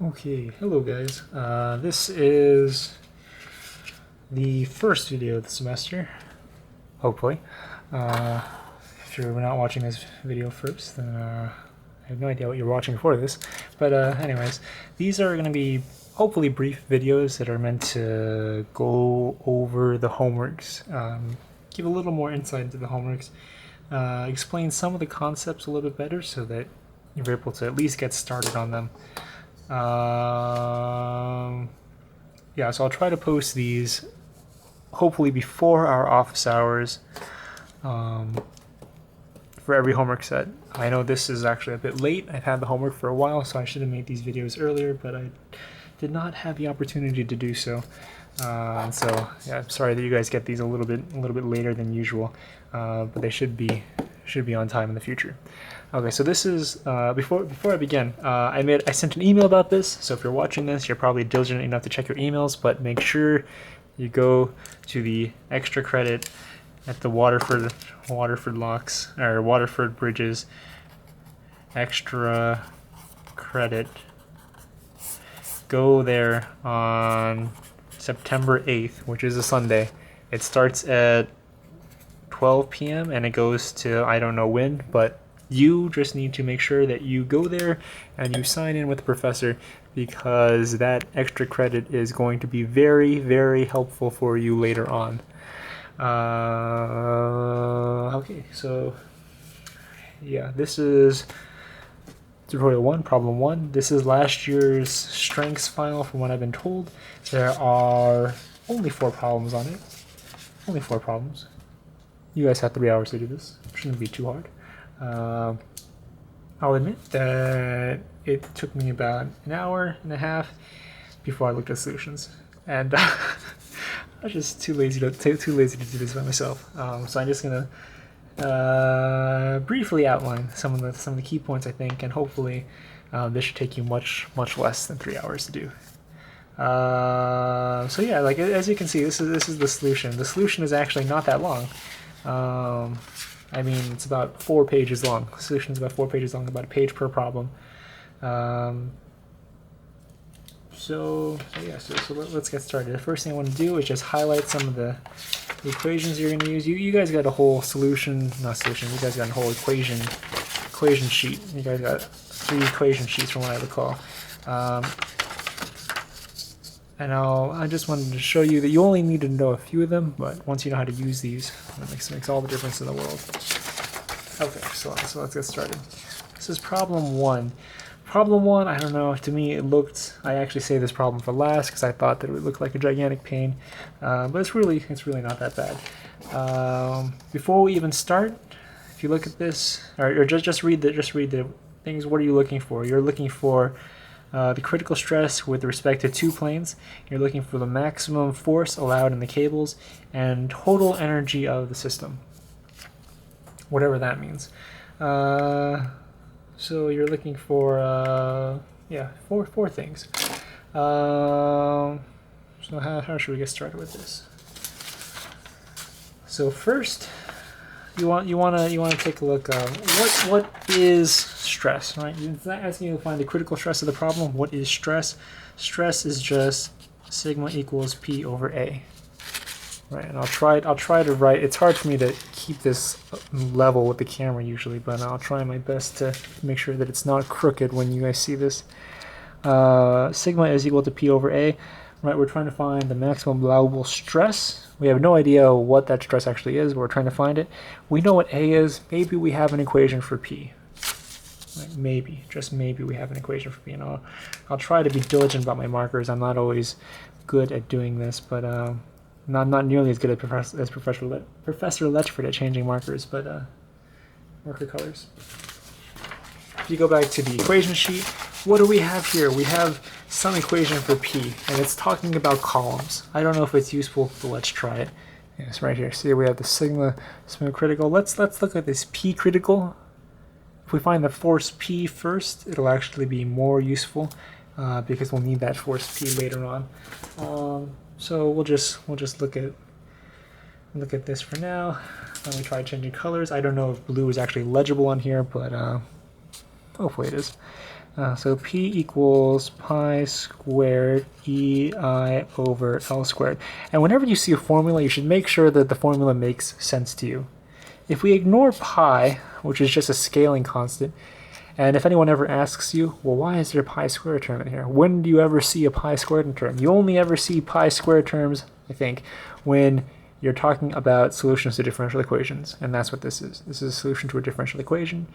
Okay, hello guys. This is the first video of the semester, hopefully. If you're not watching this video first, then I have no idea what you're watching before this. But anyways, these are going to be hopefully brief videos that are meant to go over the homeworks, give a little more insight into the homeworks, explain some of the concepts a little bit better so that you're able to at least get started on them. Yeah, so I'll try to post these hopefully before our office hours for every homework set. I know this is actually a bit late. I've had the homework for a while, so I should have made these videos earlier, but I did not have the opportunity to do so. So yeah, I'm sorry that you guys get these a little bit later than usual, but they should be on time in the future. Okay, so this is before I begin. I sent an email about this, so if you're watching this, you're probably diligent enough to check your emails. But make sure you go to the extra credit at the Waterford locks or Waterford bridges. Extra credit. Go there on September 8th, which is a Sunday. It starts at 12 p.m. and it goes to I don't know when, but you just need to make sure that you go there and you sign in with the professor, because that extra credit is going to be very, very helpful for you later on. Okay, so yeah, this is tutorial 1, problem 1. This is last year's strengths file from what I've been told. There are only 4 problems on it. Only 4 problems. You guys have 3 hours to do this. Shouldn't be too hard. I'll admit that it took me about an hour and a half before I looked at solutions, and I was just too lazy to do this by myself. So I'm just gonna briefly outline some of the key points I think, and hopefully this should take you much less than 3 hours to do. So yeah, like as you can see, this is the solution. The solution is actually not that long. I mean, it's about 4 pages long. The solution is about 4 pages long, about a page per problem. So let's get started. The first thing I want to do is just highlight some of the equations you're going to use. You guys got a whole solution, not solution. You guys got a whole equation sheet. You guys got 3 equation sheets from what I recall. And I just wanted to show you that you only need to know a few of them, but once you know how to use these, it makes all the difference in the world. Okay, so let's get started. This is problem 1. Problem 1, I don't know, to me I actually saved this problem for last because I thought that it would look like a gigantic pain, but it's really not that bad. Before we even start, if you look at this, or just read the things, what are you looking for? You're looking for the critical stress with respect to 2 planes. You're looking for the maximum force allowed in the cables and total energy of the system, whatever that means. So you're looking for four things. So how should we get started with this? So first, you want to take a look. What is stress? Right? It's not asking you to find the critical stress of the problem. What is stress? Stress is just sigma equals P over A. Right, and I'll try to write. It's hard for me to keep this level with the camera usually, but I'll try my best to make sure that it's not crooked when you guys see this. Sigma is equal to P over A. Right, we're trying to find the maximum allowable stress. We have no idea what that stress actually is, but we're trying to find it. We know what A is. Maybe we have an equation for P. Right, maybe, just maybe we have an equation for P. And I'll try to be diligent about my markers. I'm not always good at doing this, but not nearly as good as Professor Letchford at changing markers, but marker colors. If you go back to the equation sheet, what do we have here? We have some equation for P, and it's talking about columns. I don't know if it's useful, but let's try it. Yes, right here. See, we have the sigma critical. Let's look at this P critical. If we find the force P first, it'll actually be more useful because we'll need that force P later on. So we'll just look at this for now. Let me try changing colors. I don't know if blue is actually legible on here, but hopefully it is. So P equals pi squared EI over L squared. And whenever you see a formula, you should make sure that the formula makes sense to you. If we ignore pi, which is just a scaling constant, and if anyone ever asks you, well, why is there a pi squared term in here? When do you ever see a pi squared term? You only ever see pi squared terms, I think, when you're talking about solutions to differential equations. And that's what this is. This is a solution to a differential equation.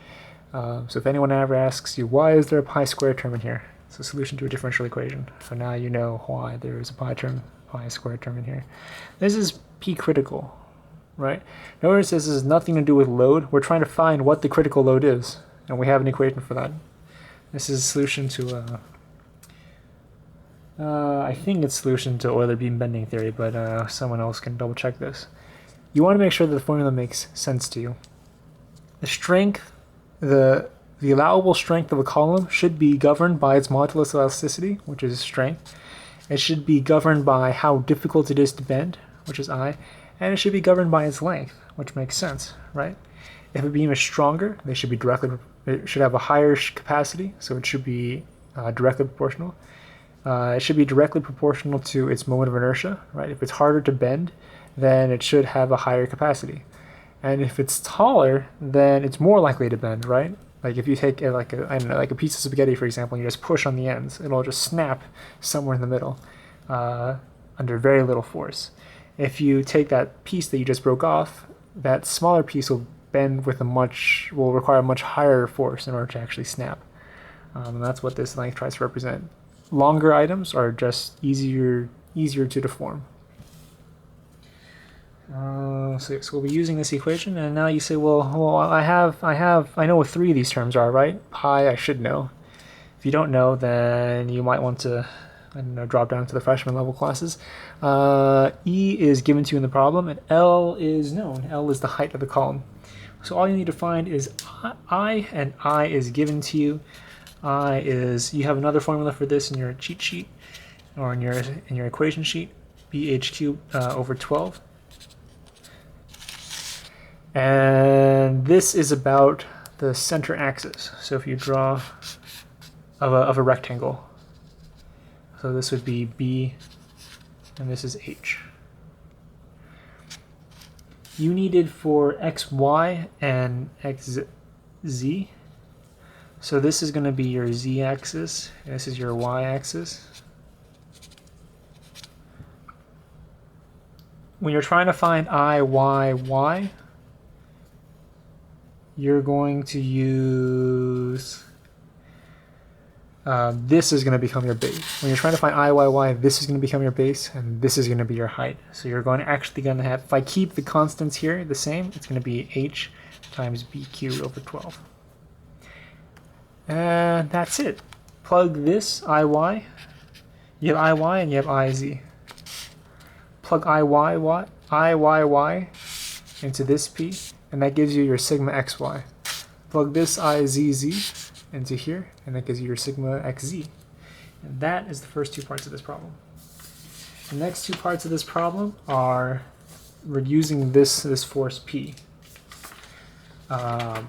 So if anyone ever asks you, why is there a pi squared term in here? It's a solution to a differential equation. So now you know why there is a pi squared term in here. This is P critical, right? Notice this has nothing to do with load. We're trying to find what the critical load is, and we have an equation for that. This is a solution to, I think it's a solution to Euler beam bending theory, but someone else can double check this. You want to make sure that the formula makes sense to you. The strength, the allowable strength of a column should be governed by its modulus of elasticity, which is strength. It should be governed by how difficult it is to bend, which is I, and it should be governed by its length, which makes sense, right? If a beam is stronger, it should have a higher capacity, so it should be directly proportional. It should be directly proportional to its moment of inertia, right? If it's harder to bend, then it should have a higher capacity. And if it's taller, then it's more likely to bend, right? Like if you take like a piece of spaghetti, for example, and you just push on the ends, it'll just snap somewhere in the middle under very little force. If you take that piece that you just broke off, that smaller piece will bend with will require a much higher force in order to actually snap. And that's what this length tries to represent. Longer items are just easier to deform. So we'll be using this equation, and now you say, well, I know what three of these terms are, right? Pi, I should know. If you don't know, then you might want to, I don't know, drop down to the freshman level classes. E is given to you in the problem, and L is known. L is the height of the column. So all you need to find is I, and I is given to you. You have another formula for this in your cheat sheet, or in your equation sheet, BH cubed over 12. And this is about the center axis. So if you draw of a rectangle, so this would be B, and this is H. You needed for X, Y, and X, Z. So this is going to be your Z-axis, and this is your Y-axis. When you're trying to find I, Y, Y, you're going to use this is going to become your base. When you're trying to find I, Y, Y, this is going to become your base, and this is going to be your height. So you're actually going to have, if I keep the constants here the same, it's going to be H times B cubed over 12. And that's it. Plug this IY. You have IY and you have IZ. Plug IYY into this P, and that gives you your sigma XY. Plug this IZZ into here, and that gives you your sigma XZ. And that is the first two parts of this problem. The next two parts of this problem are we're using this force P.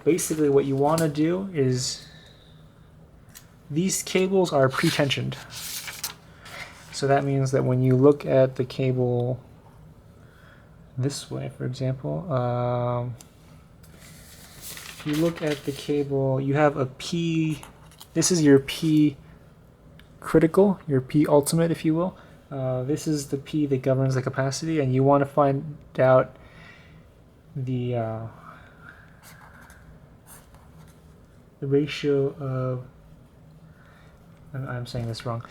Basically what you want to do is these cables are pre-tensioned. So that means that when you look at the cable this way, for example, if you look at the cable, you have a P, this is your P critical, your P ultimate, if you will. This is the P that governs the capacity, and you want to find out the ratio of, I'm saying this wrong.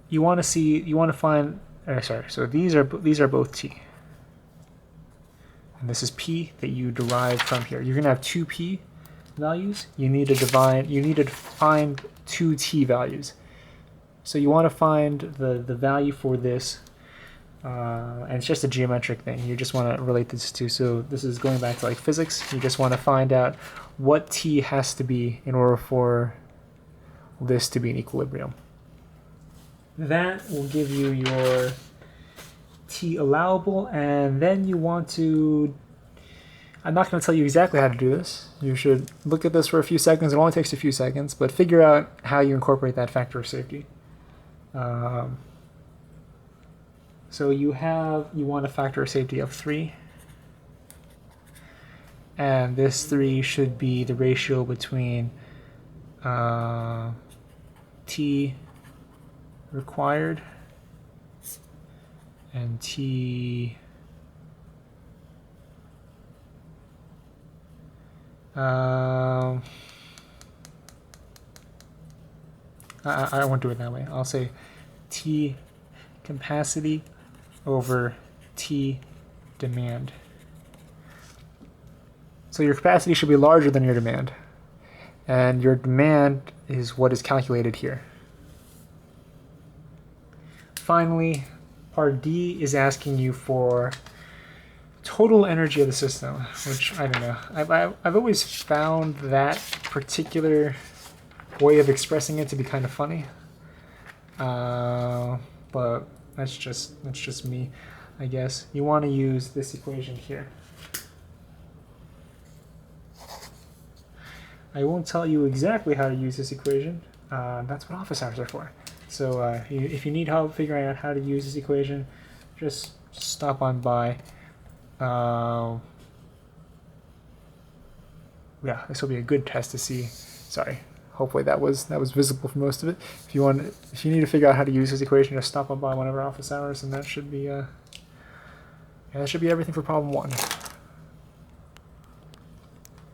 You want to find, sorry, so these are both T. And this is P that you derive from here. You're going to have two P values. You need to find two T values. So you want to find the value for this, and it's just a geometric thing. You just want to relate this to, so this is going back to like physics. You just want to find out what T has to be in order for this to be in equilibrium. That will give you your T allowable, and then you want to I'm not going to tell you exactly how to do this. You should look at this for a few seconds. It only takes a few seconds, but figure out how you incorporate that factor of safety. So you want a factor of safety of 3. And this 3 should be the ratio between T required and T I won't do it that way. I'll say T capacity over T demand. So your capacity should be larger than your demand. And your demand is what is calculated here. Finally, part D is asking you for total energy of the system, which I don't know. I've always found that particular way of expressing it to be kind of funny. But that's just me, I guess. You want to use this equation here. I won't tell you exactly how to use this equation. That's what office hours are for. So if you need help figuring out how to use this equation, just stop on by. Yeah, this will be a good test to see. Sorry. Hopefully that was visible for most of it. If you need to figure out how to use this equation, just stop on by one of our office hours, and that should be that should be everything for problem 1.